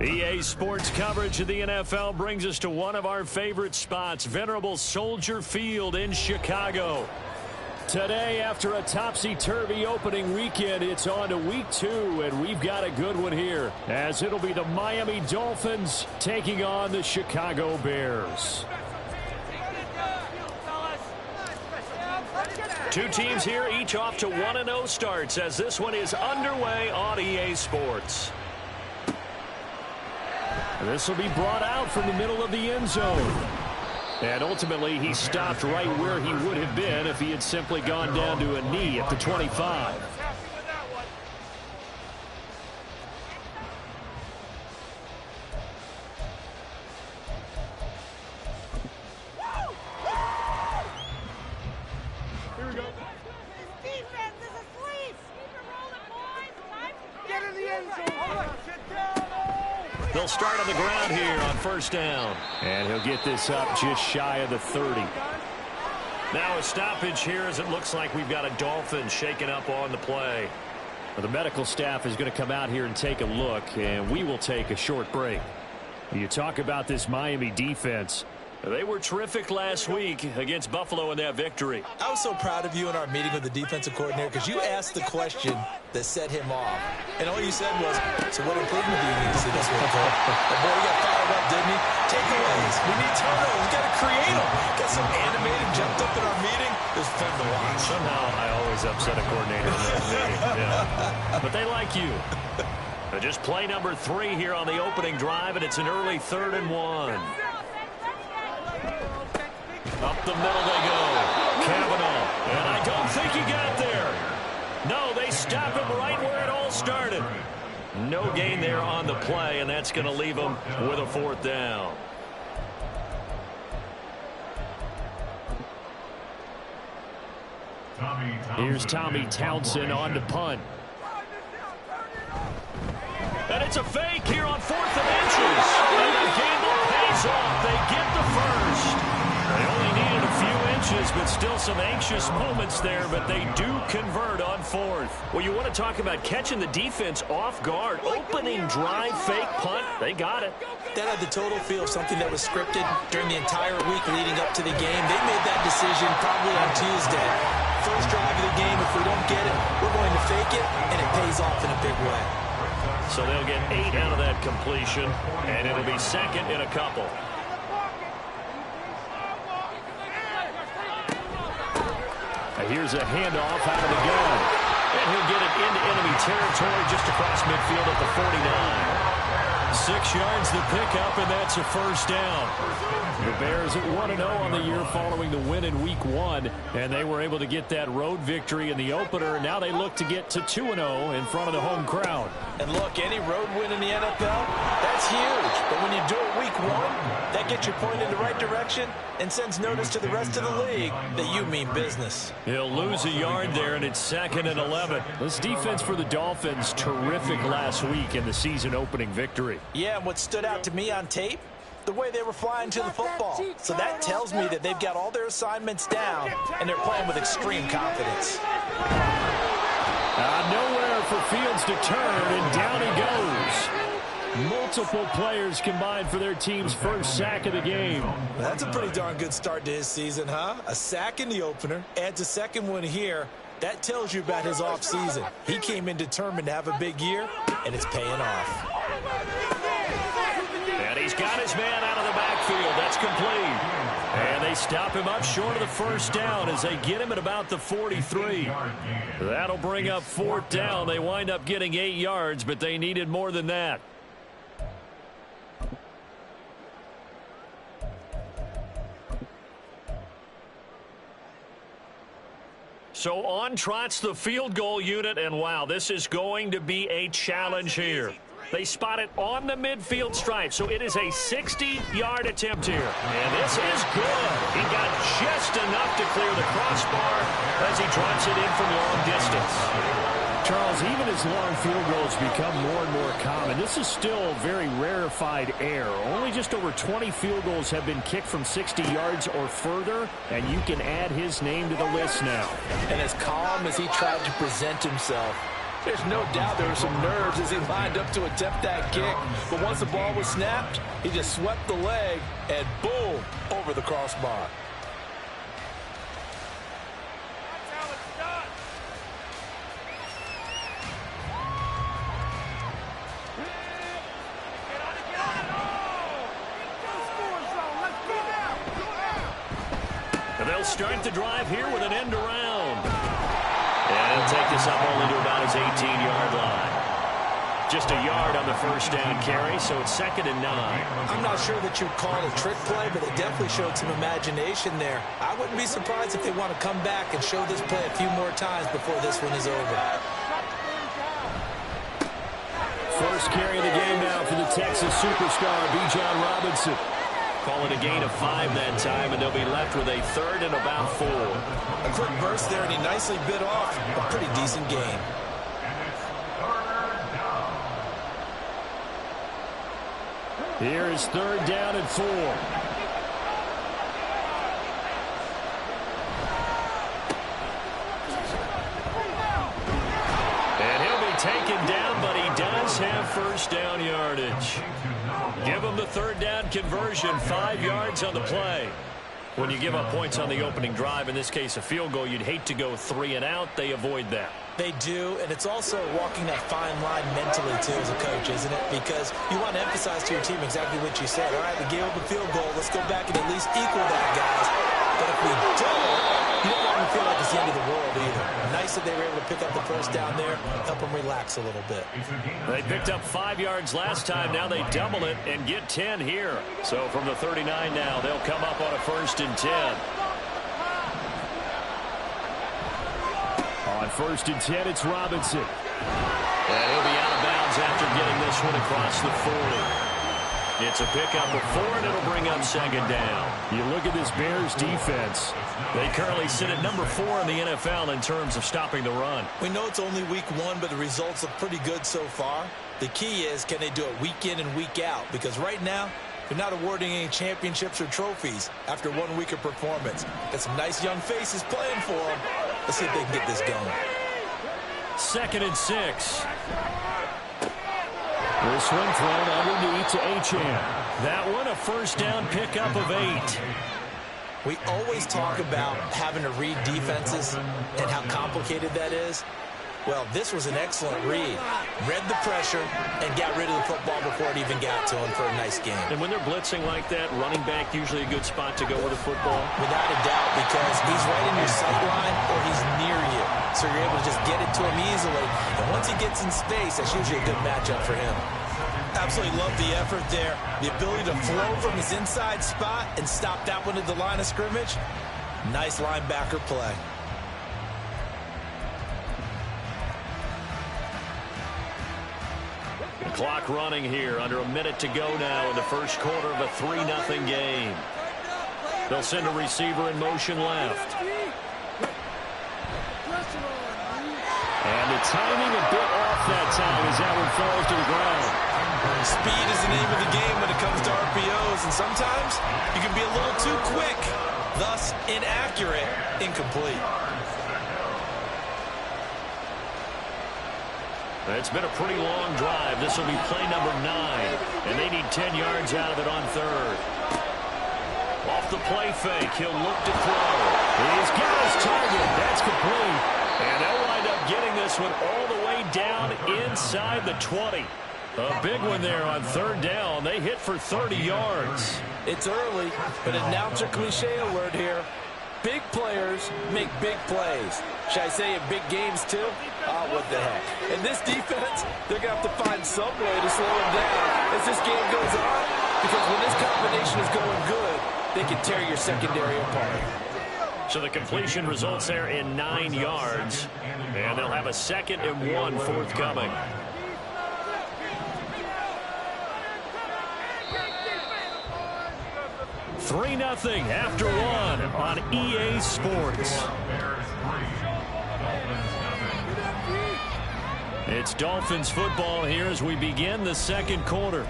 EA Sports coverage of the NFL brings us to one of our favorite spots, venerable Soldier Field in Chicago. Today, after a topsy-turvy opening weekend, it's on to week 2, and we've got a good one here, as it'll be the Miami Dolphins taking on the Chicago Bears. Two teams here, each off to 1-0 starts, as this one is underway on EA Sports. This will be brought out from the middle of the end zone. And ultimately, he stopped right where he would have been if he had simply gone down to a knee at the 25. Here we go. This defense is asleep. Keep it rolling, boys. Get in the end zone. Sit down. They'll start on the ground here on first down. And he'll get this up just shy of the 30. Now a stoppage here as it looks like we've got a Dolphin shaken up on the play. Well, the medical staff is going to come out here and take a look, and we will take a short break. You talk about this Miami defense. They were terrific last week against Buffalo in that victory. I was so proud of you in our meeting with the defensive coordinator because you asked the question that set him off. And all you said was, so what improvement do you need to see this week, Cole? The boy got fired up, didn't he? Takeaways. We need turnovers. We've got to create them. Got some animated, jumped up in our meeting. It was fun to watch. Somehow I always upset a coordinator in that meeting. Yeah. But they like you. Just play number 3 here on the opening drive, and it's an early 3rd and 1. Up the middle they go. Kavanaugh. And I don't think he got there. No, they stop him right where it all started. No gain there on the play, and that's going to leave him with a 4th down. Here's Tommy Townsend on to punt. And it's a fake here on 4th and inches. And the gamble pays off. They get the first. They only needed a few inches, but still some anxious moments there, but they do convert on 4th. Well, you want to talk about catching the defense off guard. Opening drive, fake punt, they got it. That had the total feel of something that was scripted during the entire week leading up to the game. They made that decision probably on Tuesday. First drive of the game, if we don't get it, we're going to fake it, and it pays off in a big way. So they'll get 8 out of that completion, and it'll be 2nd and a couple. Here's a handoff out of the gun. And he'll get it into enemy territory just across midfield at the 49. 6 yards the pickup, and that's a first down. The Bears at 1-0 on the year following the win in Week 1, and they were able to get that road victory in the opener. Now they look to get to 2-0 in front of the home crowd. And look, any road win in the NFL, that's huge. But when you do it Week 1, that gets your point in the right direction and sends notice to the rest of the league that you mean business. He'll lose a yard there, and it's 2nd and 11. This defense for the Dolphins, terrific last week in the season opening victory. Yeah, and what stood out to me on tape, the way they were flying to the football. So that tells me that they've got all their assignments down, and they're playing with extreme confidence. Nowhere for Fields to turn, and down he goes. Multiple players combined for their team's first sack of the game. That's a pretty darn good start to his season, huh? A sack in the opener, adds a second one here. That tells you about his offseason. He came in determined to have a big year, and it's paying off. And he's got his man out of the backfield. That's complete. And they stop him up short of the first down as they get him at about the 43. That'll bring up 4th down. They wind up getting 8 yards, but they needed more than that. So on trots the field goal unit, and wow, this is going to be a challenge here. They spot it on the midfield stripe, so it is a 60-yard attempt here. And this is good. He got just enough to clear the crossbar as he drops it in from long distance. Charles, even as long field goals become more and more common, this is still very rarefied air. Only just over 20 field goals have been kicked from 60 yards or further, and you can add his name to the list now. And as calm as he tried to present himself, There's no doubt there were some nerves as he lined up to attempt that kick. But once the ball was snapped, he just swept the leg and boom, over the crossbar. And they'll start the drive here with an end around. And he'll take this up only to about his 18-yard line. Just a yard on the first down carry, so it's 2nd and 9. I'm not sure that you'd call it a trick play, but it definitely showed some imagination there. I wouldn't be surprised if they want to come back and show this play a few more times before this one is over. First carry of the game now for the Texas superstar, Bijan Robinson. Call it a gain of 5 that time, and they'll be left with a 3rd and about 4. A quick burst there, and he nicely bit off a pretty decent gain. Here is 3rd down and 4. And he'll be taken down, but he does have first down yardage. Give him the 3rd down conversion, 5 yards on the play. When you give up points on the opening drive, in this case a field goal, you'd hate to go 3 and out. They avoid that. They do, and it's also walking that fine line mentally, too, as a coach, isn't it? Because you want to emphasize to your team exactly what you said. All right, we gave up a field goal. Let's go back and at least equal that, guys. But if we don't, you don't want to feel like it's the end of the world either. Nice that they were able to pick up the first down there, help them relax a little bit. They picked up 5 yards last time. Now they double it and get 10 here. So from the 39 now, they'll come up on a 1st and 10. On 1st and 10, it's Robinson. And he'll be out of bounds after getting this one across the 40. It's a pickup of 4, and it'll bring up 2nd down. You look at this Bears defense. They currently sit at number 4 in the NFL in terms of stopping the run. We know it's only week 1, but the results look pretty good so far. The key is, can they do it week in and week out? Because right now, they're not awarding any championships or trophies after 1 week of performance. Got some nice young faces playing for them. Let's see if they can get this going. 2nd and 6. This one thrown underneath to Achane. That one a first down pickup of 8. We always talk about having to read defenses and how complicated that is. Well, this was an excellent read. Read the pressure and got rid of the football before it even got to him for a nice game. And when they're blitzing like that, running back usually a good spot to go with the football? Without a doubt, because he's right in your sight line or he's near you. So you're able to just get it to him easily. And once he gets in space, that's usually a good matchup for him. Absolutely love the effort there. The ability to flow from his inside spot and stop that one at the line of scrimmage. Nice linebacker play. The clock running here, under a minute to go now in the first quarter of a 3-0 game. They'll send a receiver in motion left. And the timing a bit off that time as that one falls to the ground. Speed is the name of the game when it comes to RPOs, and sometimes you can be a little too quick, thus inaccurate, incomplete. It's been a pretty long drive. This will be play number 9, and they need 10 yards out of it on 3rd. Off the play fake, he'll look to throw. He's got his target. That's complete. And they'll wind up getting this one all the way down inside the 20. A big one there on 3rd down. They hit for 30 yards. It's early, but announcer cliche alert here. Big players make big plays. Should I say in big games too? Oh, what the heck. And this defense, they're going to have to find some way to slow them down as this game goes on. Because when this combination is going good, they can tear your secondary apart. So the completion results there in 9 yards. And they'll have a 2nd and 1 forthcoming. Three 3-0 after 1 on EA Sports. It's Dolphins football here as we begin the second quarter,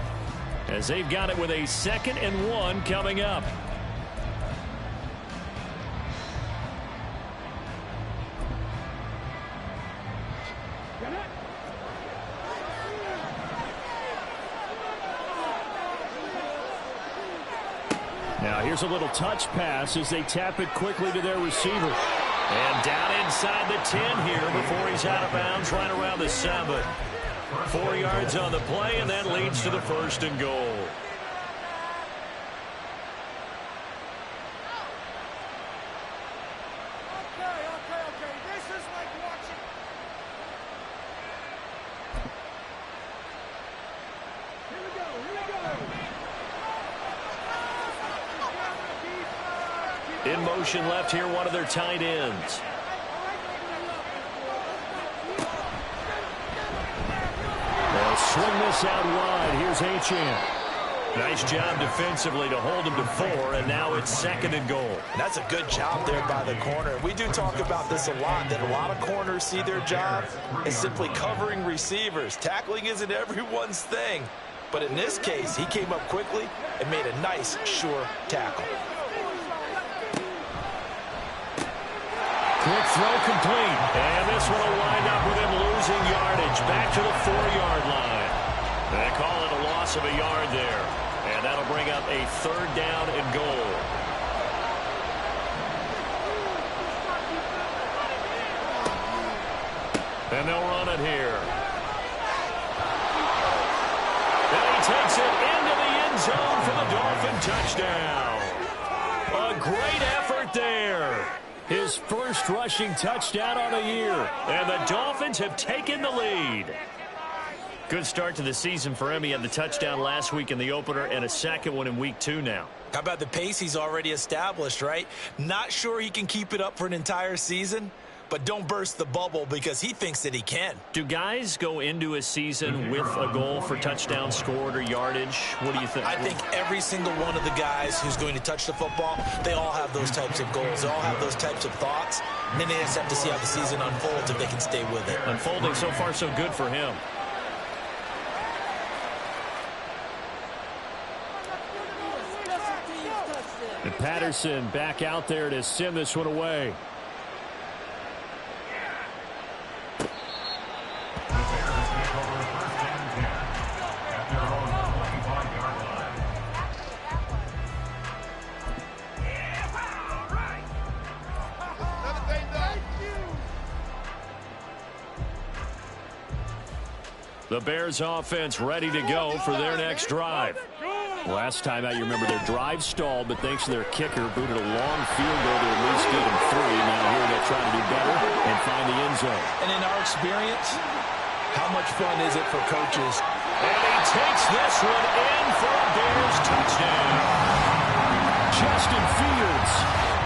as they've got it with a 2nd and 1 coming up. Now here's a little touch pass as they tap it quickly to their receiver. And down inside the 10 here before he's out of bounds right around the 7. 4 yards on the play, and that leads to the 1st and goal. Okay. This is like watching. Here we go. In motion left here, one of their tight ends. They'll swing this out wide. Here's Achane. Nice job defensively to hold him to 4, and now it's 2nd and goal. And that's a good job there by the corner. We do talk about this a lot, that a lot of corners see their job as simply covering receivers. Tackling isn't everyone's thing. But in this case, he came up quickly and made a nice, sure tackle. Quick throw complete. And this one will wind up with him losing yardage back to the 4-yard line. They call it a loss of a yard there. And that'll bring up a 3rd down and goal. And they'll run it here. And he takes it into the end zone for the Dolphin touchdown. A great effort there. His first rushing touchdown on the year. And the Dolphins have taken the lead. Good start to the season for him. He had the touchdown last week in the opener and a 2nd one in week 2 now. How about the pace he's already established, right? Not sure he can keep it up for an entire season, but don't burst the bubble because he thinks that he can. Do guys go into a season with a goal for touchdown scored or yardage? What do you think? I think every single one of the guys who's going to touch the football, they all have those types of goals. They all have those types of thoughts. And then they just have to see how the season unfolds if they can stay with it. Unfolding so far so good for him. And Patterson back out there to send this one away. The Bears offense ready to go for their next drive. Last time out, you remember their drive stalled, but thanks to their kicker, booted a long field goal to at least get them 3. Now here they'll try to do better and find the end zone. And in our experience, how much fun is it for coaches? And he takes this one in for a Bears touchdown. Justin Fields,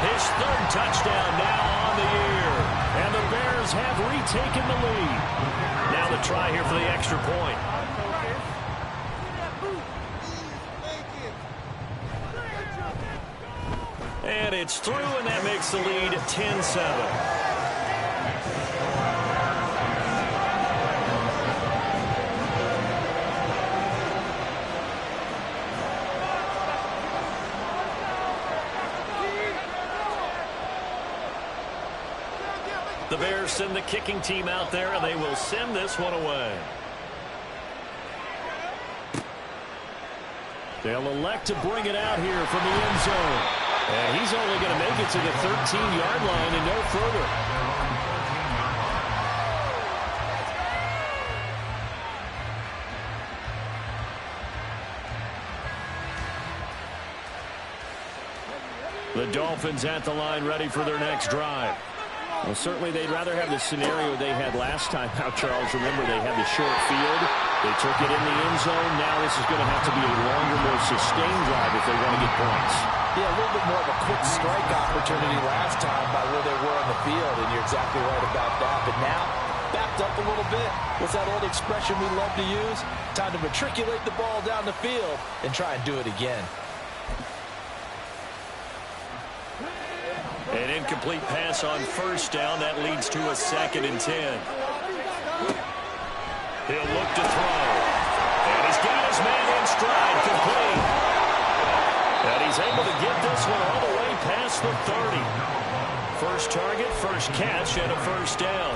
his 3rd touchdown now on the year. And the Bears have retaken the lead. Now the try here for the extra point. And it's through, and that makes the lead 10-7. The Bears send the kicking team out there, and they will send this one away. They'll elect to bring it out here from the end zone. And he's only going to make it to the 13-yard line and no further. The Dolphins at the line ready for their next drive. Well, certainly they'd rather have the scenario they had last time out, Charles. Remember, they had the short field. They took it in the end zone. Now this is going to have to be a longer, more sustained drive if they want to get points. Yeah, a little bit more of a quick strike opportunity last time by where they were on the field, and you're exactly right about that. But now, backed up a little bit. What's that old expression we love to use? Time to matriculate the ball down the field and try and do it again. An incomplete pass on 1st down. That leads to a 2nd and 10. He'll look to throw. And he's got his man in stride, complete. And he's able to get this one all the way past the 30. First target, first catch, and a first down.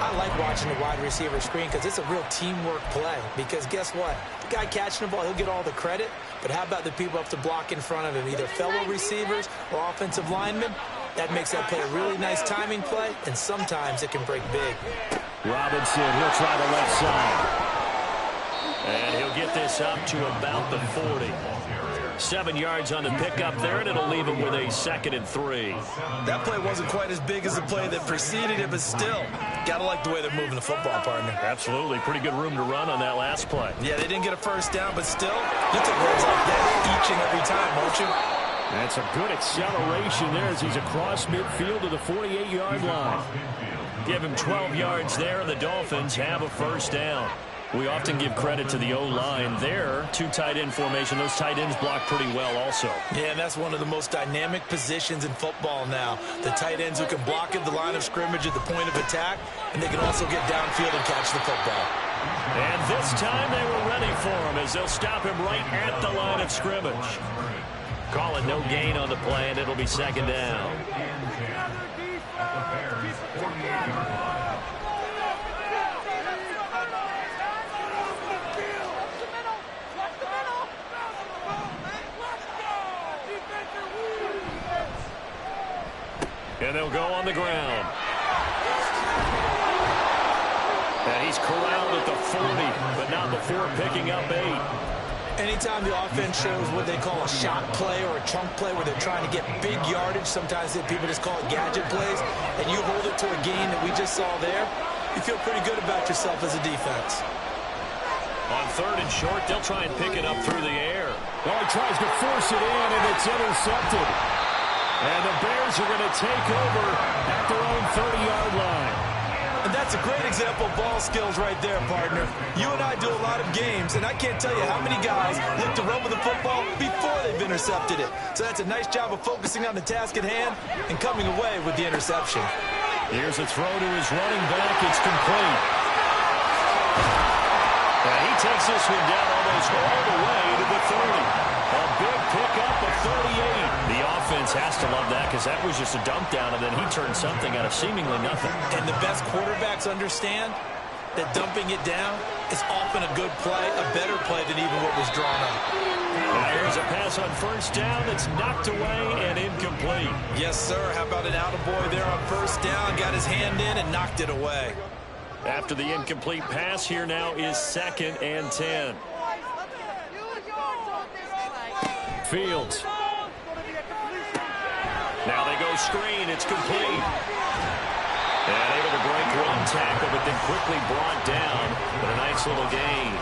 I like watching the wide receiver screen because it's a real teamwork play. Because guess what? The guy catching the ball, he'll get all the credit. But how about the people up to block in front of him, either fellow receivers or offensive linemen? That makes that play a really nice timing play, and sometimes it can break big. Robinson, he'll try the left side. And he'll get this up to about the 40. 7 yards on the pickup there, and it'll leave him with a 2nd and 3. That play wasn't quite as big as the play that preceded it, but still, gotta like the way they're moving the football, partner. Absolutely. Pretty good room to run on that last play. Yeah, they didn't get a first down, but still, you take runs like that each and every time, won't you? That's a good acceleration there as he's across midfield to the 48-yard line. Give him 12 yards there, and the Dolphins have a first down. We often give credit to the O-line there. 2 tight end formation. Those tight ends block pretty well also. Yeah, and that's one of the most dynamic positions in football now. The tight ends who can block at the line of scrimmage at the point of attack, and they can also get downfield and catch the football. And this time they were ready for him as they'll stop him right at the line of scrimmage. Call it no gain on the play, and it'll be 2nd down. And they'll go on the ground. And he's corralled at the 40, but not before picking up 8. Anytime the offense shows what they call a shot play or a chunk play where they're trying to get big yardage, sometimes people just call it gadget plays, and you hold it to a gain that we just saw there, you feel pretty good about yourself as a defense. On 3rd and short, they'll try and pick it up through the air. Well, he tries to force it in, and it's intercepted. And the Bears are going to take over at their own 30-yard line. And that's a great example of ball skills right there, partner. You and I do a lot of games, and I can't tell you how many guys look to run with the football before they've intercepted it. So that's a nice job of focusing on the task at hand and coming away with the interception. Here's a throw to his running back. It's complete. And he takes this one down almost all the way to the 30. A big pickup of 38. The offense has to love that because that was just a dump down, and then he turned something out of seemingly nothing. And the best quarterbacks understand that dumping it down is often a good play, a better play than even what was drawn up. Now here's a pass on 1st down that's knocked away and incomplete. Yes, sir. How about an attaboy there on 1st down? Got his hand in and knocked it away. After the incomplete pass, here now is 2nd and 10. Fields. Now they go screen. It's complete. And able to break one tackle, but then quickly brought down. But a nice little gain.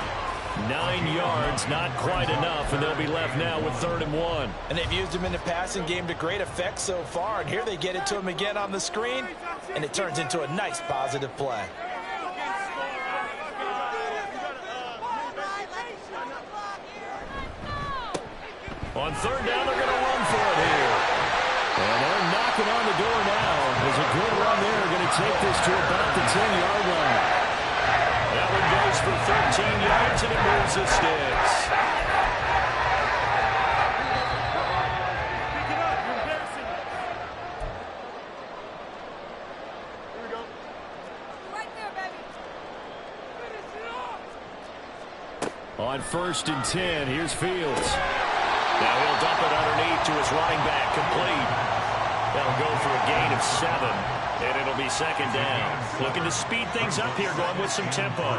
9 yards, not quite enough, and they'll be left now with 3rd and 1. And they've used him in the passing game to great effect so far. And here they get it to him again on the screen, and it turns into a nice positive play. On 3rd down, they're going to run for it here. And they're knocking on the door now. There's a good run there. Going to take this to about the 10-yard line. That one goes for 13 yards, and it moves the sticks. Pick it up. You're embarrassing. Here we go. Right there, baby. Finish it off. On 1st and 10, here's Fields. Now he'll dump it underneath to his running back, complete. That'll go for a gain of 7, and it'll be 2nd down. Looking to speed things up here, going with some tempo.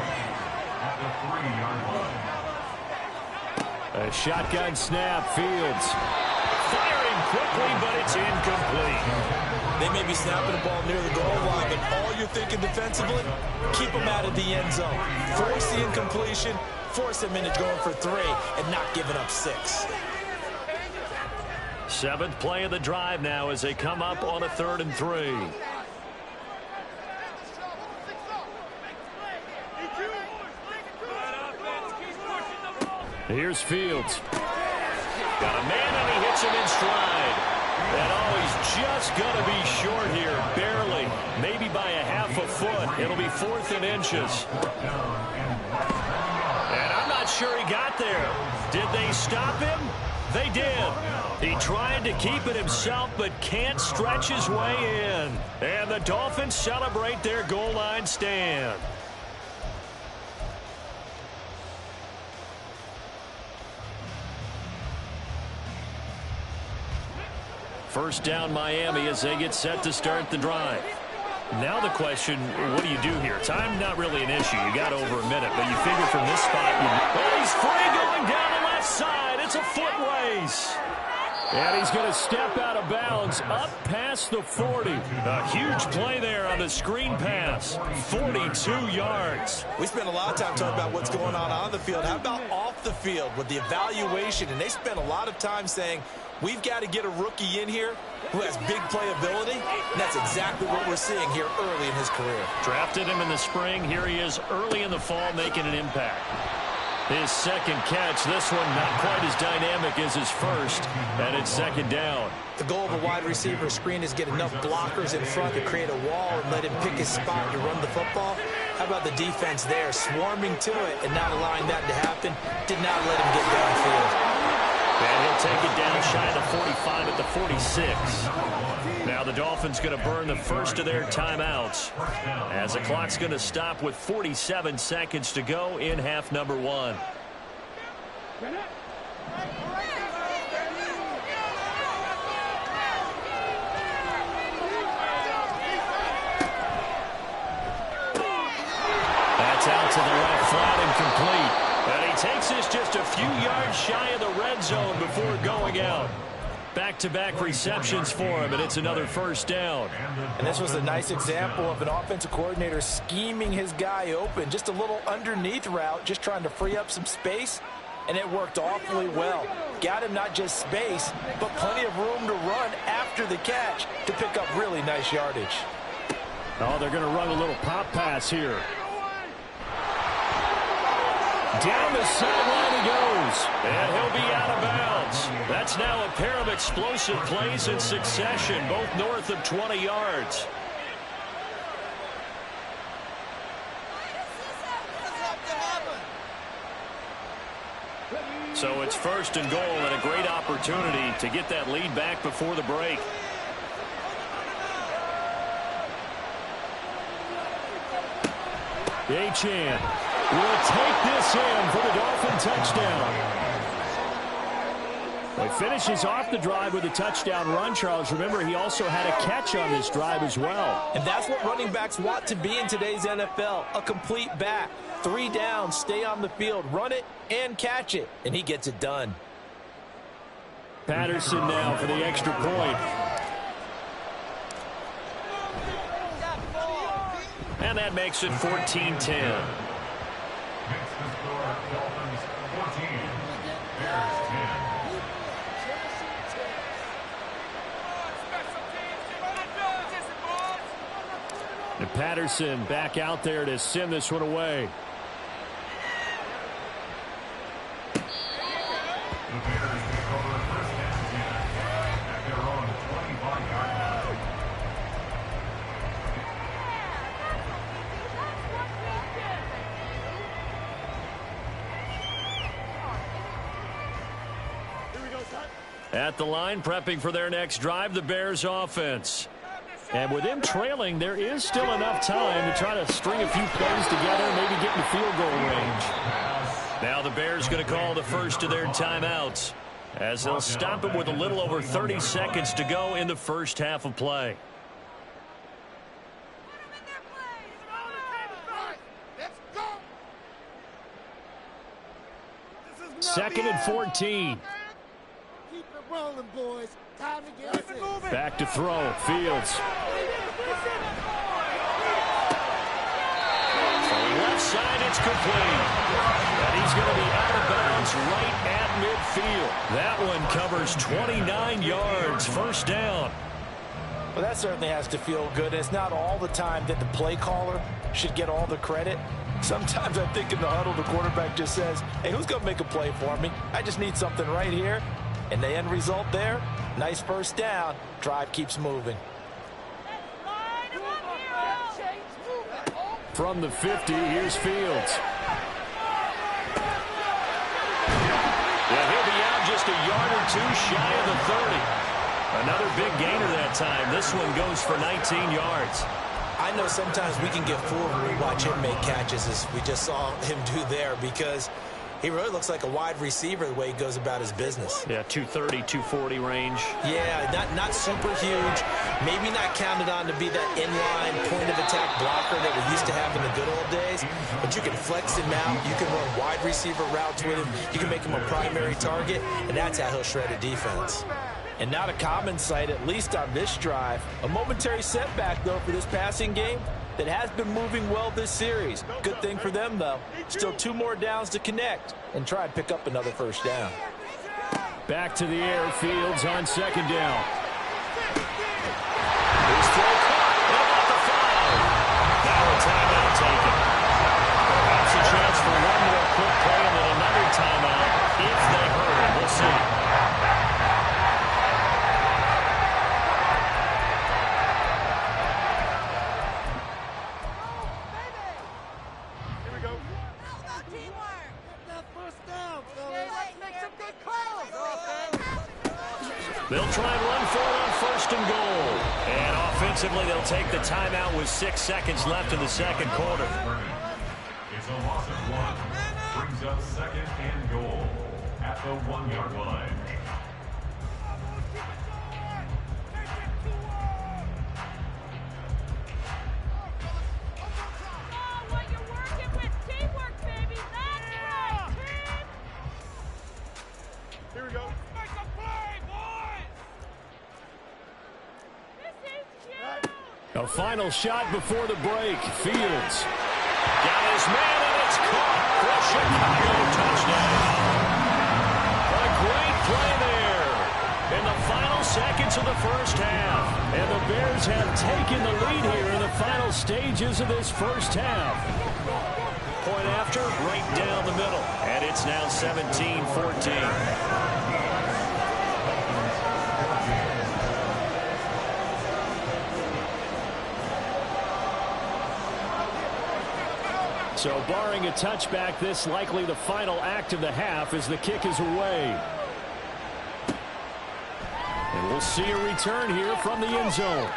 A shotgun snap, Fields. Firing quickly, but it's incomplete. They may be snapping the ball near the goal line, but all you're thinking defensively, keep them out of the end zone. Force the incompletion, force them into going for 3, and not giving up 6. 7th play of the drive now as they come up on a 3rd and 3. Here's Fields. Got a man, and he hits him in stride. And he's just going to be short here, barely, maybe by a half a foot. It'll be 4th and inches. And I'm not sure he got there. Did they stop him? They did. He tried to keep it himself, but can't stretch his way in. And the Dolphins celebrate their goal line stand. First down Miami as they get set to start the drive. Now the question, what do you do here? Time not really an issue. You got over a minute, but you figure from this spot, he's free going down the left side. It's a foot race. And he's going to step out of bounds up past the 40. A huge play there on the screen pass. 42 yards. We spent a lot of time talking about what's going on the field. How about off the field with the evaluation? And they spent a lot of time saying, we've got to get a rookie in here who has big playability. And that's exactly what we're seeing here early in his career. Drafted him in the spring. Here he is early in the fall making an impact. His second catch, this one not quite as dynamic as his first, and it's second down. The goal of a wide receiver screen is get enough blockers in front to create a wall and let him pick his spot to run the football. How about the defense there, swarming to it and not allowing that to happen? Did not let him get downfield. And he'll take it down shy of the 45 at the 46. Now the Dolphins going to burn the first of their timeouts as the clock's going to stop with 47 seconds to go in half number one. That's out to the left, flat and complete. And he takes this just a few yards shy of the red zone before going out. Back-to-back receptions for him, and it's another first down. And this was a nice example of an offensive coordinator scheming his guy open. Just a little underneath route, just trying to free up some space, and it worked awfully well. Got him not just space, but plenty of room to run after the catch to pick up really nice yardage. Oh, they're going to run a little pop pass here. Down the sideline he goes. And he'll be out of bounds. That's now a pair of explosive plays in succession, both north of 20 yards. So it's first and goal and a great opportunity to get that lead back before the break. Achane will take this in for the Dolphin touchdown. He finishes off the drive with a touchdown run, Charles. Remember, he also had a catch on this drive as well. And that's what running backs want to be in today's NFL, a complete back. 3 down, stay on the field, run it and catch it, and he gets it done. Patterson now for the extra point. And that makes it 14-10. And Patterson back out there to send this one away. At the line, prepping for their next drive, the Bears offense. And with them trailing, there is still enough time to try to string a few plays together, maybe get in field goal range. Now the Bears going to call the first of their timeouts as they'll stop it with a little over 30 seconds to go in the first half of play. Second and 14. Keep it rolling, boys. Time to get us in. Back to throw. Fields. Left side, it's complete. And he's going to be out of bounds right at midfield. That one covers 29 yards. First down. Well, that certainly has to feel good. It's not all the time that the play caller should get all the credit. Sometimes I think in the huddle, the quarterback just says, hey, who's going to make a play for me? I just need something right here. And the end result there, nice first down. Drive keeps moving. From the 50, here's Fields. Yeah, he'll be out just a yard or Two shy of the 30. Another big gainer that time. This one goes for 19 yards. I know sometimes we can get fooled when we watch him make catches, as we just saw him do there, because he really looks like a wide receiver the way he goes about his business. Yeah, 230, 240 range. Yeah, not super huge. Maybe not counted on to be that inline point-of-attack blocker that we used to have in the good old days. But you can flex him out. You can run wide receiver routes with him. You can make him a primary target, and that's how he'll shred a defense. And not a common sight, at least on this drive. A momentary setback, though, for this passing game that has been moving well this series. Good thing for them, though. Still 2 more downs to connect and try and pick up another first down. Back to the air. Fields on second down. Here's throw caught. What about the 5? Now a timeout taken. Perhaps a chance for one more quick play and then another timeout if they hurry. We'll see. They'll try and run for it on first and goal. And offensively, they'll take the timeout with 6 seconds left in the second quarter. It's a loss of 1. Brings up second and goal at the 1-yard line. A final shot before the break. Fields. Got his man, and it's caught for a Chicago touchdown. A great play there in the final seconds of the first half. And the Bears have taken the lead here in the final stages of this first half. Point after, right down the middle. And it's now 17-14. So barring a touchback, this likely the final act of the half as the kick is away. And we'll see a return here from the end zone.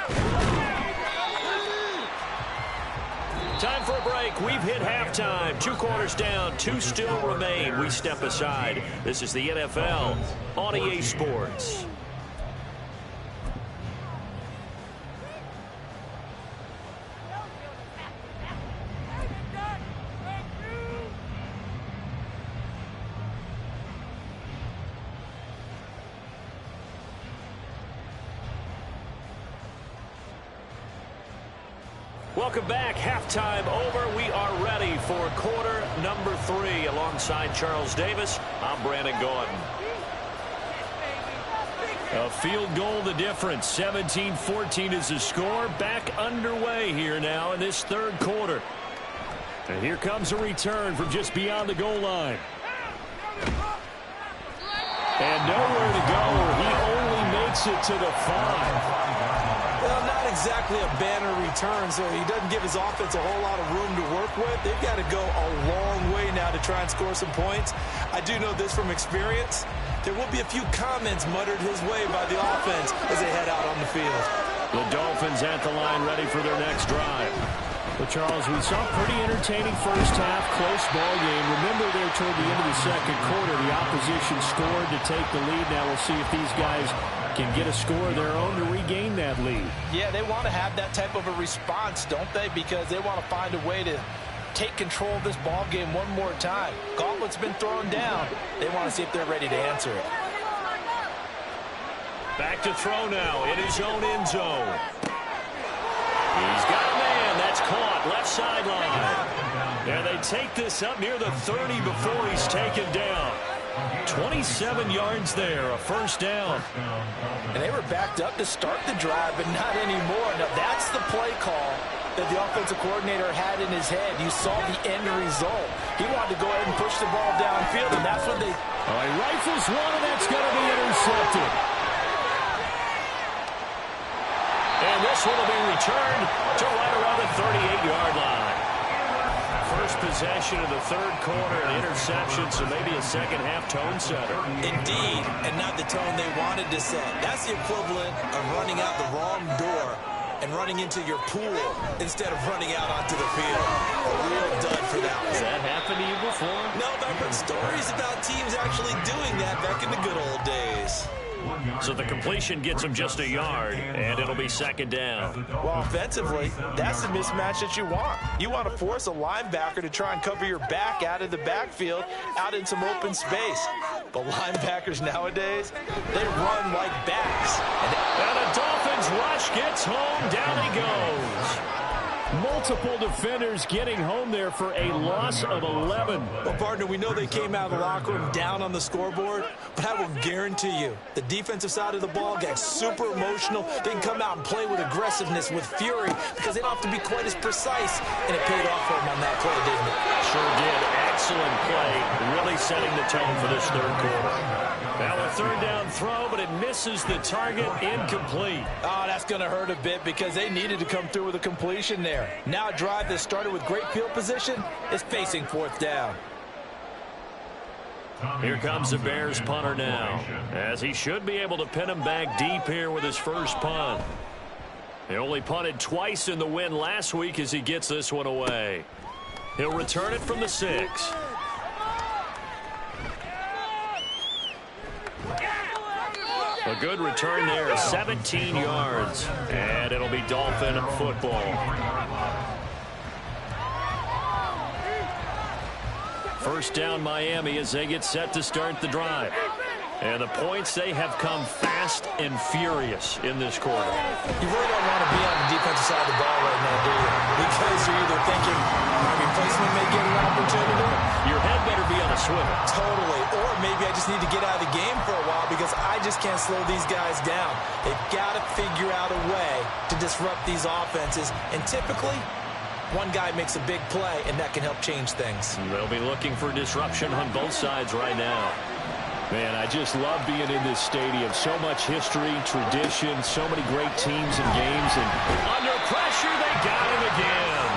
Time for a break. We've hit halftime. 2 quarters down. 2 still remain. We step aside. This is the NFL on EA Sports. Welcome back. Halftime over. We are ready for quarter number 3. Alongside Charles Davis, I'm Brandon Gordon. A field goal the difference. 17-14 is the score. Back underway here now in this third quarter. And here comes a return from just beyond the goal line. And nowhere to go. He only makes it to the 5. Well, not exactly a banner return, so he doesn't give his offense a whole lot of room to work with. They've got to go a long way now to try and score some points. I do know this from experience. There will be a few comments muttered his way by the offense as they head out on the field. The Dolphins at the line ready for their next drive. Well, Charles, we saw a pretty entertaining first half, close ball game. Remember there toward the end of the second quarter, the opposition scored to take the lead. Now we'll see if these guys can get a score of their own to regain that lead. Yeah, they want to have that type of a response, don't they? Because they want to find a way to take control of this ball game one more time. Gauntlet's been thrown down. They want to see if they're ready to answer it. Back to throw now in his own end zone. He's got a man. That's caught. Left sideline. And they take this up near the 30 before he's taken down. 27 yards there, a first down. And they were backed up to start the drive, but not anymore. Now, that's the play call that the offensive coordinator had in his head. You saw the end result. He wanted to go ahead and push the ball downfield, and that's what they... He rifles one, and that's going to be intercepted. And this one will be returned to right around the 38-yard line. first possession of the third quarter, an interception, so maybe a second-half tone setter. Indeed, and not the tone they wanted to set. That's the equivalent of running out the wrong door and running into your pool instead of running out onto the field. A real dud for that one. Has that happened to you before? No, but I've heard stories about teams actually doing that back in the good old days. So the completion gets him just a yard, and it'll be second down. Well, offensively, that's the mismatch that you want. You want to force a linebacker to try and cover your back out of the backfield, out in some open space. But linebackers nowadays, they run like backs. And the Dolphins rush gets home. Down he goes. Multiple defenders getting home there for a loss of 11. Well, partner, we know they came out of the locker room down on the scoreboard, but I will guarantee you the defensive side of the ball gets super emotional. They can come out and play with aggressiveness, with fury, because they don't have to be quite as precise, and it paid off for them on that play, didn't it? Sure did. Excellent play, really setting the tone for this third quarter. Now a third down throw, but it misses the target, incomplete. Oh, that's going to hurt a bit because they needed to come through with a completion there. Now a drive that started with great field position is facing fourth down. Here comes the Bears punter now, as he should be able to pin him back deep here with his first punt. He only punted twice in the win last week as he gets this one away. He'll return it from the 6. A good return there, 17 yards. And it'll be Dolphin football. First down Miami as they get set to start the drive. And the points, they have come fast and furious in this quarter. You really don't want to be on the defensive side of the ball right now, do you? Because you're either thinking my replacement may get an opportunity. Your head better be on a swivel. Totally. Or maybe I just need to get out of the game for a while because I just can't slow these guys down. They've got to figure out a way to disrupt these offenses. And typically, one guy makes a big play, and that can help change things. They'll be looking for disruption on both sides right now. Man, I just love being in this stadium. So much history, tradition, so many great teams and games. And under pressure, they got him again.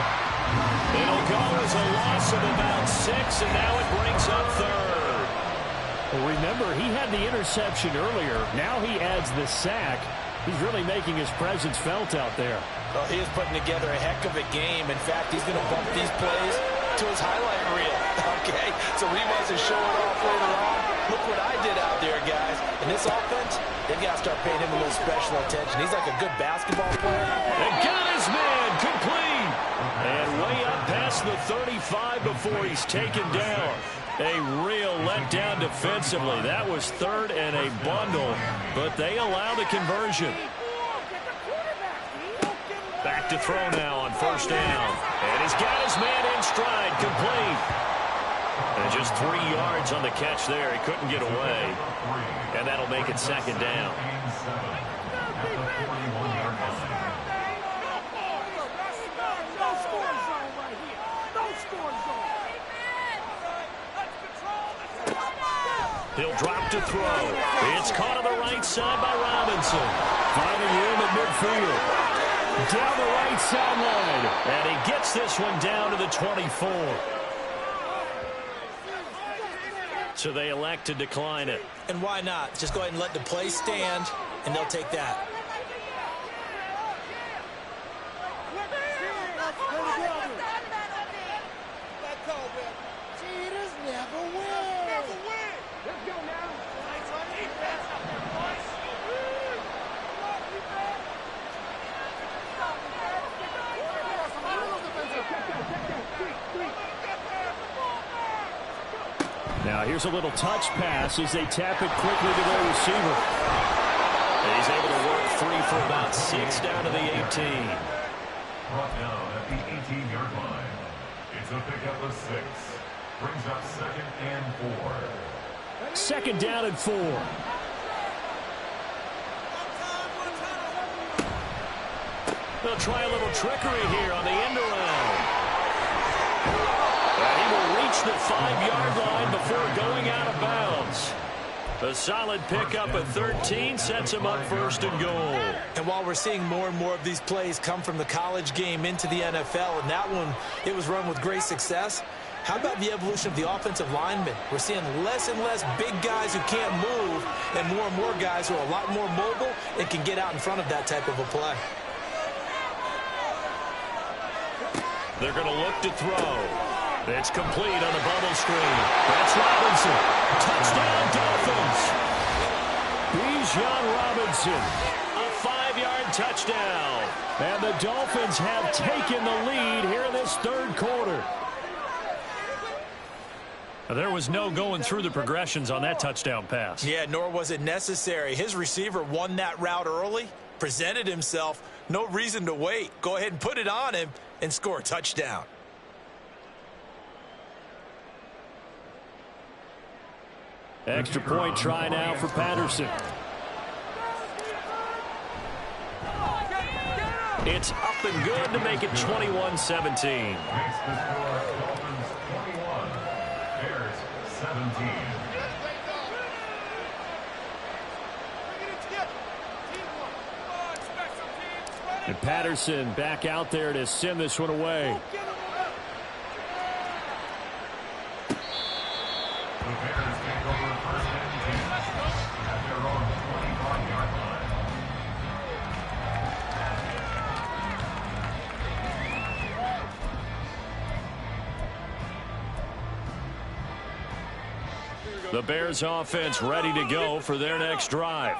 It'll go as a loss of about 6, and now it brings up third. Well, remember, he had the interception earlier. Now he adds the sack. He's really making his presence felt out there. Well, he is putting together a heck of a game. In fact, he's going to bump these plays to his highlight reel. Okay, so he wants to show it off later on. Look what I did out there, guys. In this offense, they've got to start paying him a little special attention. He's like a good basketball player. And got his man complete. And way up past the 35 before he's taken down. A real letdown defensively. That was third and a bundle, but they allow the conversion. Back to throw now on first down. And he's got his man in stride, complete. And just 3 yards on the catch there. He couldn't get away. And that'll make it second down. He'll drop to throw. It's caught on the right side by Robinson. Finding room at midfield. Down the right sideline. And he gets this one down to the 24. So they elect to decline it. And why not? Just go ahead and let the play stand, and they'll take that. Now here's a little touch pass as they tap it quickly to their receiver. And he's able to work 3 for about 6 down to the 18. Brought down at the 18-yard line. It's a pickup of 6. Brings up second and 4. Second down and 4. They'll try a little trickery here on the end around. And he will reach the 5-yard line before going out of bounds. A solid pickup at 13 sets him up first and goal. And while we're seeing more and more of these plays come from the college game into the NFL, and that one, it was run with great success, how about the evolution of the offensive linemen? We're seeing less and less big guys who can't move and more guys who are a lot more mobile and can get out in front of that type of a play. They're going to look to throw. It's complete on the bubble screen. That's Robinson. Touchdown, Dolphins. Bijan Robinson. A 5-yard touchdown. And the Dolphins have taken the lead here in this third quarter. There was no going through the progressions on that touchdown pass. Yeah, nor was it necessary. His receiver won that route early, presented himself. No reason to wait. Go ahead and put it on him and score a touchdown. Extra point try now for Patterson. It's up and good to make it 21-17. And Patterson back out there to send this one away. The Bears offense ready to go for their next drive.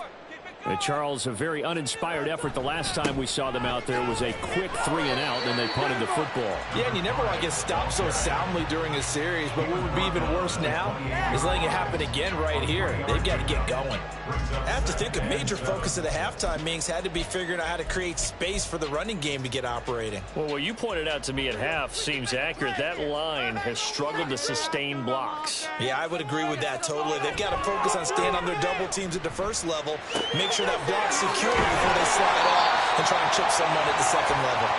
And Charles, a very uninspired effort the last time we saw them out there was a quick 3-and-out, and they punted the football. Yeah, and you never want to get stopped so soundly during a series, but what would be even worse now is letting it happen again right here. They've got to get going. I have to think a major focus of the halftime meetings had to be figuring out how to create space for the running game to get operating. Well, what you pointed out to me at half seems accurate. That line has struggled to sustain blocks. Yeah, I would agree with that totally. They've got to focus on staying on their double teams at the first level, make sure that block's secure before they slide off and try and chip someone at the second level.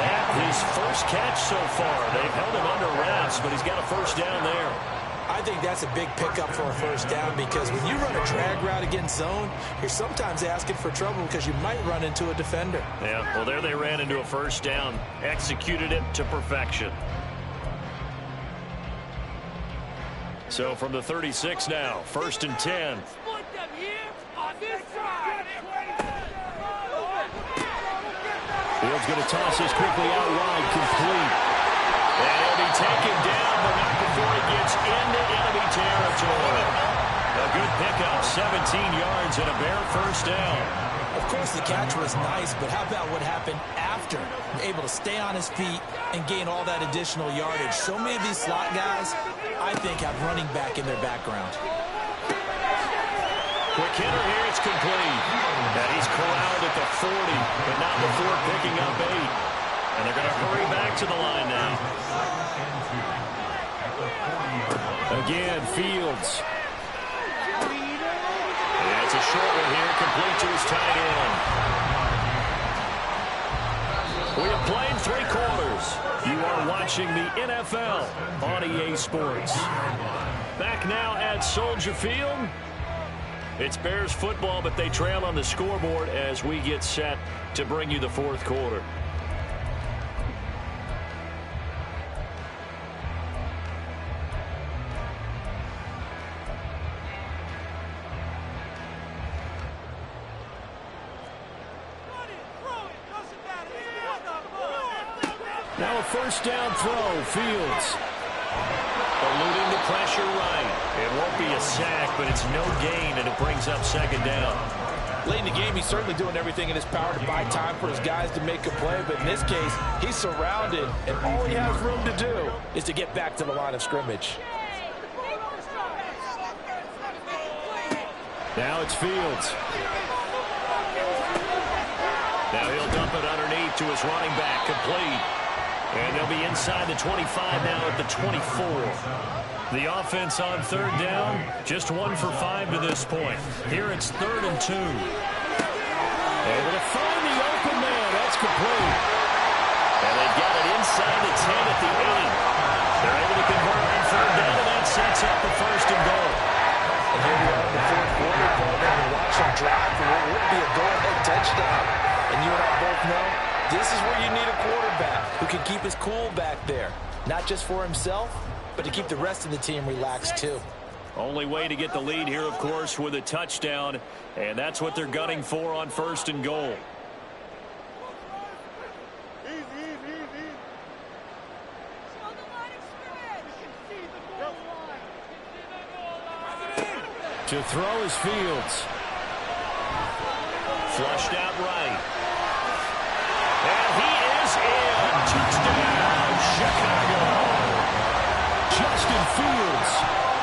That his first catch so far. They've held him under wraps, but he's got a first down there. I think that's a big pickup for a first down because when you run a drag route against zone, you're sometimes asking for trouble because you might run into a defender. Yeah, well, there they ran into a first down, executed it to perfection. So from the 36 now, 1st and 10. Fields going to toss this quickly out wide, complete. And he'll be taken down, but not before he gets into enemy territory. A good pickup, 17 yards and a Bear first down. Of course, the catch was nice, but how about what happened after? Able to stay on his feet and gain all that additional yardage. So many of these slot guys, I think, have running back in their background. Quick hitter here, it's complete. And he's corralled at the 40, but not before picking up 8. And they're going to hurry back to the line now. Again, Fields. And it's a short one here, complete to his tight end. We have played 3 quarters. You are watching the NFL on EA Sports. Back now at Soldier Field. It's Bears football, but they trail on the scoreboard as we get set to bring you the 4th quarter. Now a first down throw, Fields. Eluding the pressure right. It won't be a sack, but it's no gain, and it brings up 2nd down. Late in the game, he's certainly doing everything in his power to buy time for his guys to make a play, but in this case, he's surrounded, and all he has room to do is to get back to the line of scrimmage. Now it's Fields. Now he'll dump it underneath to his running back, complete. And they'll be inside the 25 now at the 24. The offense on 3rd down, just 1 for 5 to this point. Here it's 3rd and 2. Able to find the open man. That's complete. And they've got it inside the 10 at the 8. They're able to convert on 3rd down, and that sets up the 1st and goal. And here we are at the This is where you need a quarterback who can keep his cool back there. Not just for himself, but to keep the rest of the team relaxed too. Only way to get the lead here, of course, with a touchdown. And that's what they're gunning for on 1st and goal. To throw is Fields. Flushed out right. And he is in. Touchdown, Chicago. Justin Fields,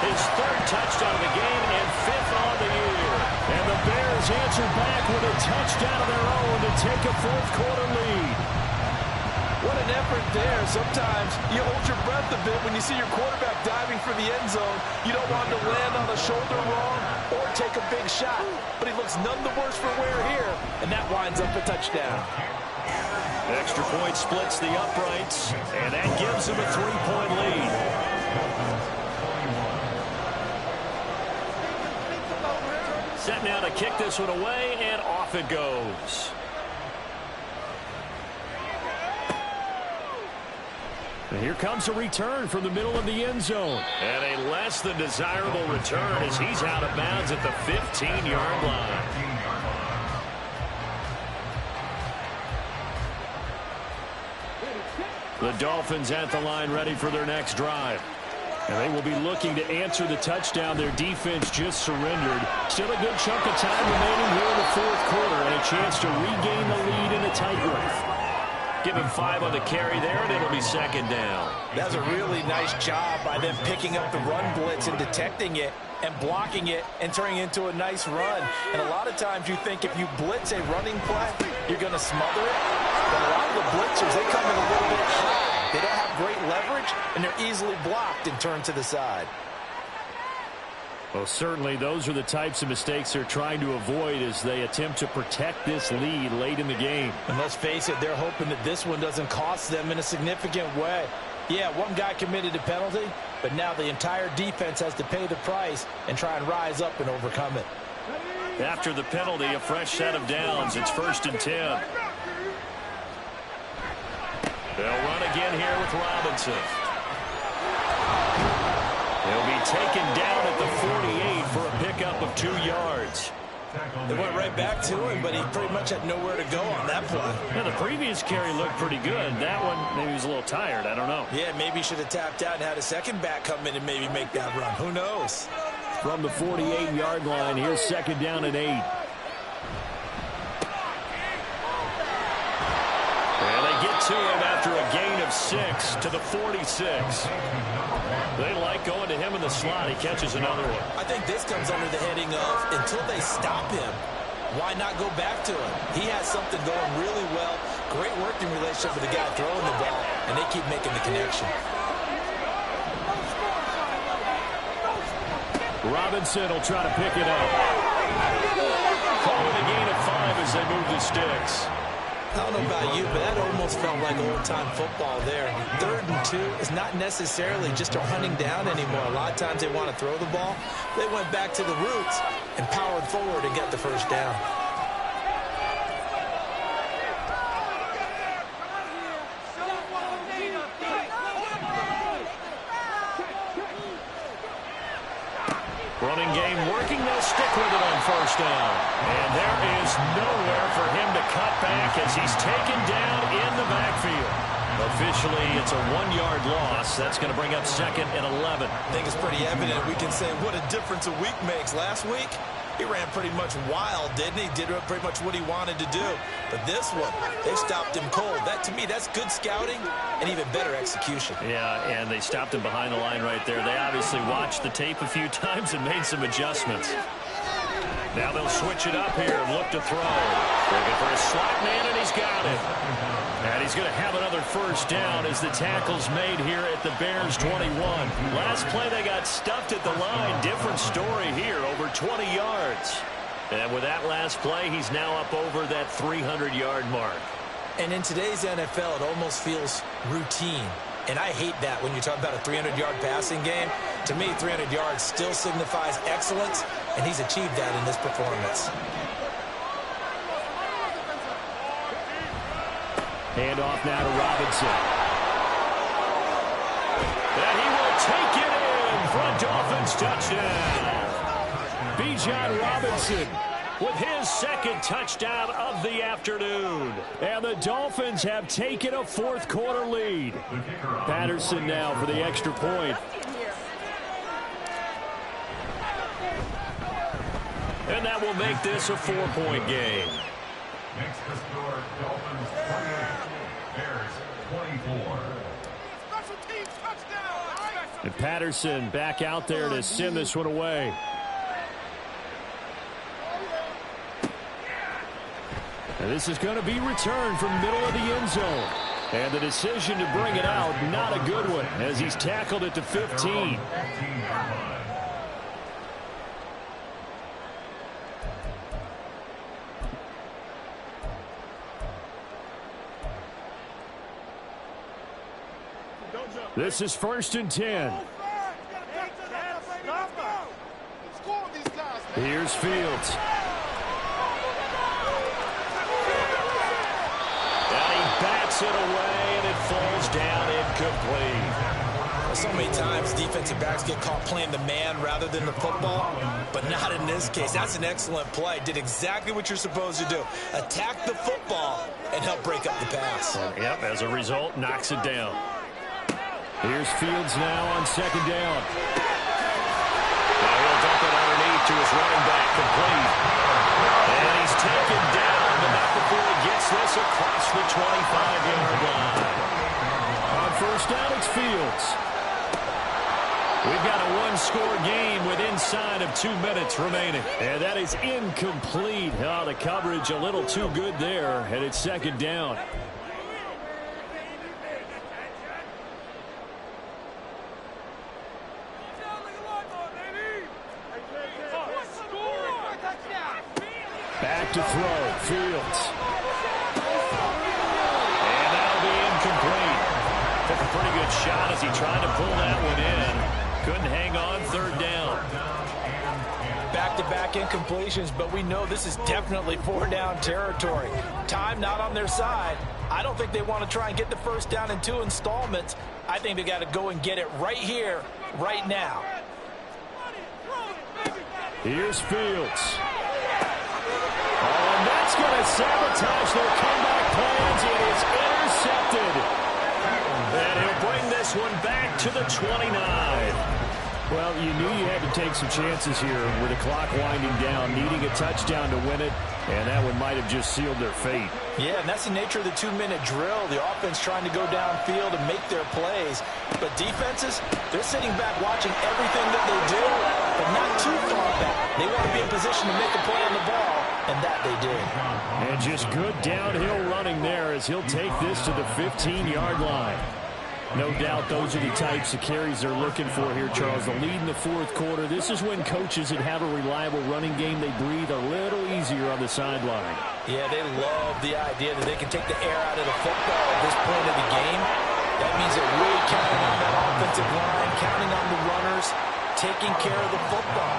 his 3rd touchdown of the game and 5th on the year. And the Bears answer back with a touchdown of their own to take a 4th quarter lead. What an effort there. Sometimes you hold your breath a bit when you see your quarterback diving for the end zone. You don't want him to land on the shoulder wrong or take a big shot. But he looks none the worse for wear here, and that winds up a touchdown. Extra point splits the uprights, and that gives him a 3-point lead. Set now to kick this one away, and off it goes. And here comes a return from the middle of the end zone. And a less than desirable return as he's out of bounds at the 15-yard line. The Dolphins at the line ready for their next drive. And they will be looking to answer the touchdown their defense just surrendered. Still a good chunk of time remaining here in the 4th quarter and a chance to regain the lead in a tight one. Give him 5 on the carry there, and it'll be 2nd down. That was a really nice job by them picking up the run blitz and detecting it and blocking it and turning it into a nice run. And a lot of times you think if you blitz a running play, you're going to smother it. But a lot of the blitzers, they come in a little bit high. They don't have great leverage, and they're easily blocked and turned to the side. Well, certainly those are the types of mistakes they're trying to avoid as they attempt to protect this lead late in the game. And let's face it, they're hoping that this one doesn't cost them in a significant way. Yeah, one guy committed a penalty, but now the entire defense has to pay the price and try and rise up and overcome it. After the penalty, a fresh set of downs. It's 1st and 10. They'll run again here with Robinson. He'll be taken down at the 48 for a pickup of 2 yards. They went right back to him, but he pretty much had nowhere to go on that play. Yeah, the previous carry looked pretty good. That one, maybe he was a little tired. I don't know. Yeah, maybe he should have tapped out and had a second back come in and maybe make that run. Who knows? From the 48-yard line, here's 2nd down and 8. And they get to him after a gain of 6 to the 46. They like going to him in the slot. He catches another one. I think this comes under the heading of until they stop him, why not go back to him? He has something going really well. Great working relationship with the guy throwing the ball, and they keep making the connection. Robinson will try to pick it up. Calling a gain of 5 as they move the sticks. I don't know about you, but that almost felt like old-time football there. 3rd and 2 is not necessarily just a hunting down anymore. A lot of times they want to throw the ball. They went back to the roots and powered forward and got the 1st down. Running game working. They'll stick with it on 1st down. And there is nowhere for him to cut back as he's taken down in the backfield. Officially, it's a 1-yard loss. That's going to bring up 2nd and 11. I think it's pretty evident. We can say what a difference a week makes. Last week, he ran pretty much wild, didn't he? Did pretty much what he wanted to do. But this one, they stopped him cold. That, to me, that's good scouting and even better execution. Yeah, and they stopped him behind the line right there. They obviously watched the tape a few times and made some adjustments. Now they'll switch it up here and look to throw. Looking for a slot man, and he's got it. And he's going to have another 1st down as the tackle's made here at the Bears 21. Last play, they got stuffed at the line. Different story here, over 20 yards. And with that last play, he's now up over that 300-yard mark. And in today's NFL, it almost feels routine. And I hate that when you talk about a 300-yard passing game. To me, 300 yards still signifies excellence, and he's achieved that in this performance. Hand off now to Robinson. And he will take it in for a Dolphins touchdown. Bijan Robinson with his second touchdown of the afternoon. And the Dolphins have taken a fourth-quarter lead. Patterson now for the extra point. And that will make this a 4-point game. Makes the score Dolphins 28, Bears 24. Special teams touchdown. And Patterson back out there to send this one away. And this is going to be returned from middle of the end zone. And the decision to bring it out, not a good one, as he's tackled it to 15. This is 1st and 10. Here's Fields. And he bats it away, and it falls down incomplete. So many times defensive backs get caught playing the man rather than the football, but not in this case. That's an excellent play. Did exactly what you're supposed to do. Attack the football and help break up the pass. And, yep, as a result, knocks it down. Here's Fields now on 2nd down. Now he'll dump it underneath to his running back, complete. And he's taken down, but not before he gets this across the 25-yard line. On 1st down, it's Fields. We've got a one-score game with inside of 2 minutes remaining. And that is incomplete. Oh, the coverage a little too good there, and it's 2nd down. Back to throw, Fields. And that'll be incomplete. Took a pretty good shot as he tried to pull that one in. Couldn't hang on, 3rd down. Back-to-back incompletions, but we know this is definitely 4-down territory. Time not on their side. I don't think they want to try and get the 1st down in 2 installments. I think they got to go and get it right here, right now. Here's Fields. Oh, and that's going to sabotage their comeback plans. It is intercepted. And he'll bring this one back to the 29. Well, you knew you had to take some chances here with the clock winding down, needing a touchdown to win it, and that one might have just sealed their fate. Yeah, and that's the nature of the 2-minute drill. The offense trying to go downfield and make their plays. But defenses, they're sitting back watching everything that they do, but not too far back. They want to be in position to make a play on the ball, and that they did. And just good downhill running there as he'll take this to the 15-yard line. No doubt those are the types of carries they're looking for here, Charles. The lead in the 4th quarter. This is when coaches that have a reliable running game, they breathe a little easier on the sideline. Yeah, they love the idea that they can take the air out of the football at this point of the game. That means they're really counting on that offensive line, counting on the runners, taking care of the football.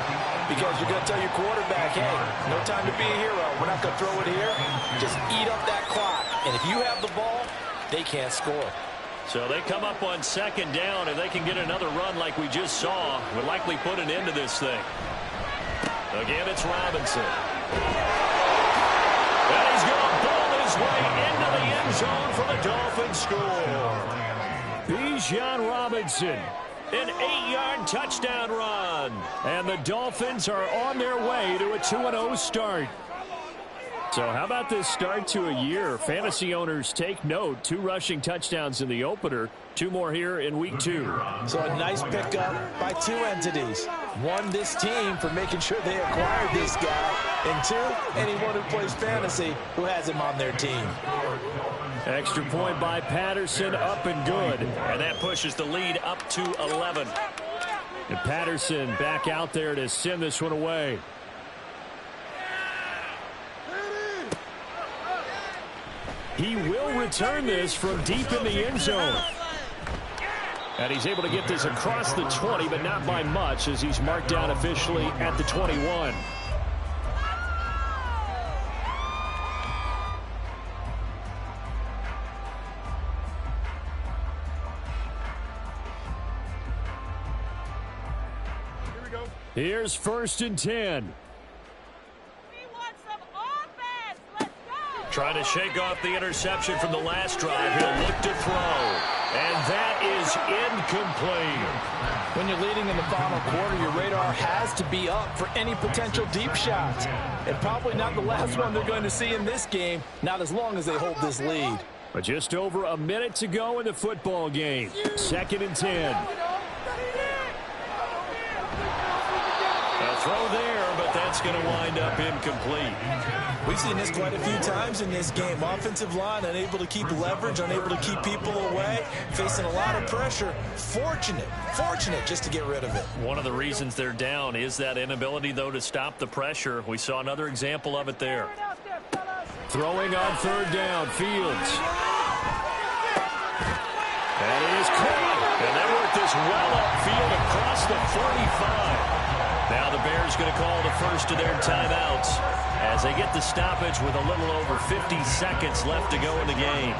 Because you're going to tell your quarterback, hey, no time to be a hero. We're not going to throw it here. Just eat up that clock. And if you have the ball, they can't score. So they come up on 2nd down, and they can get another run like we just saw. Would likely put an end to this thing. Again, it's Robinson. And he's going to ball his way into the end zone for the Dolphins score. Bijan Robinson. An 8-yard touchdown run. And the Dolphins are on their way to a 2-0 start. So how about this start to a year? Fantasy owners take note. 2 rushing touchdowns in the opener. 2 more here in week 2. So a nice pickup by 2 entities. 1, this team for making sure they acquired this guy. And 2, anyone who plays fantasy who has him on their team. Extra point by Patterson, up and good. And that pushes the lead up to 11. And Patterson back out there to send this one away. He will return this from deep in the end zone. And he's able to get this across the 20, but not by much, as he's marked down officially at the 21. Here's 1st and 10. We want some offense. Let's go. Trying to shake off the interception from the last drive. He'll look to throw. And that is incomplete. When you're leading in the final quarter, your radar has to be up for any potential deep shots. And probably not the last one they're going to see in this game, not as long as they hold this lead. But just over a minute to go in the football game. 2nd and 10. A throw there, but that's going to wind up incomplete. We've seen this quite a few times in this game. Offensive line unable to keep leverage, unable to keep people away, facing a lot of pressure. Fortunate just to get rid of it. One of the reasons they're down is that inability, though, to stop the pressure. We saw another example of it there. Throwing on 3rd down, Fields. And it is caught. And they work this well upfield across the 45. Now the Bears going to call the first of their timeouts as they get the stoppage with a little over 50 seconds left to go in the game.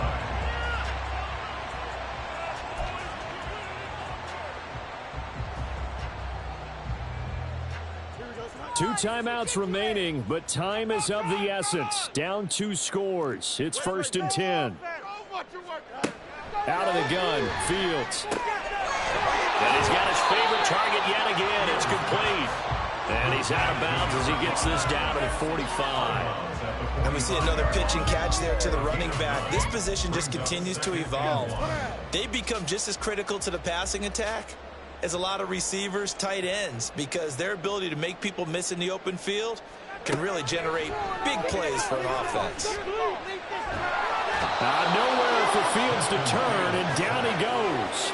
Two timeouts remaining, but time is of the essence. Down 2 scores. It's 1st and 10. Out of the gun, Fields. And he's got his favorite target yet again. It's complete. And he's out of bounds as he gets this down to the 45. And we see another pitch and catch there to the running back. This position just continues to evolve. They become just as critical to the passing attack as a lot of receivers, tight ends, because their ability to make people miss in the open field can really generate big plays for an offense. Nowhere for Fields to turn, and down he goes.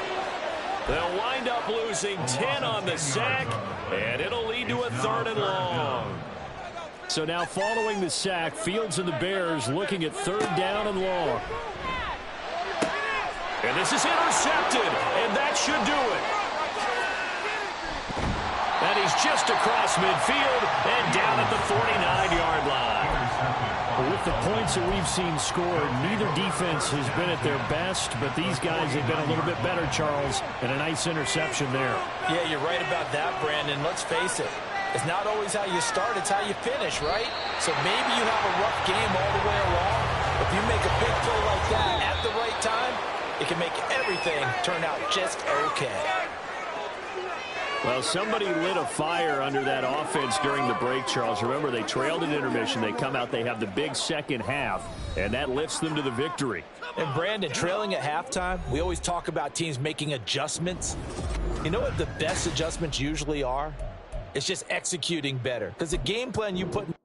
They'll wind up losing 10 on the sack, and it'll lead to a 3rd and long. So now following the sack, Fields and the Bears looking at 3rd down and long. And this is intercepted, and that should do it. And he's just across midfield and down at the 49-yard line. With the points that we've seen scored, neither defense has been at their best, but these guys have been a little bit better, Charles, and a nice interception there. Yeah, you're right about that, Brandon. Let's face it. It's not always how you start, it's how you finish, right? So maybe you have a rough game all the way along. If you make a big play like that at the right time, it can make everything turn out just okay. Well, somebody lit a fire under that offense during the break, Charles. Remember, they trailed at intermission. They come out, they have the big second half, and that lifts them to the victory. And, Brandon, trailing at halftime, we always talk about teams making adjustments. You know what the best adjustments usually are? It's just executing better. Because the game plan you put in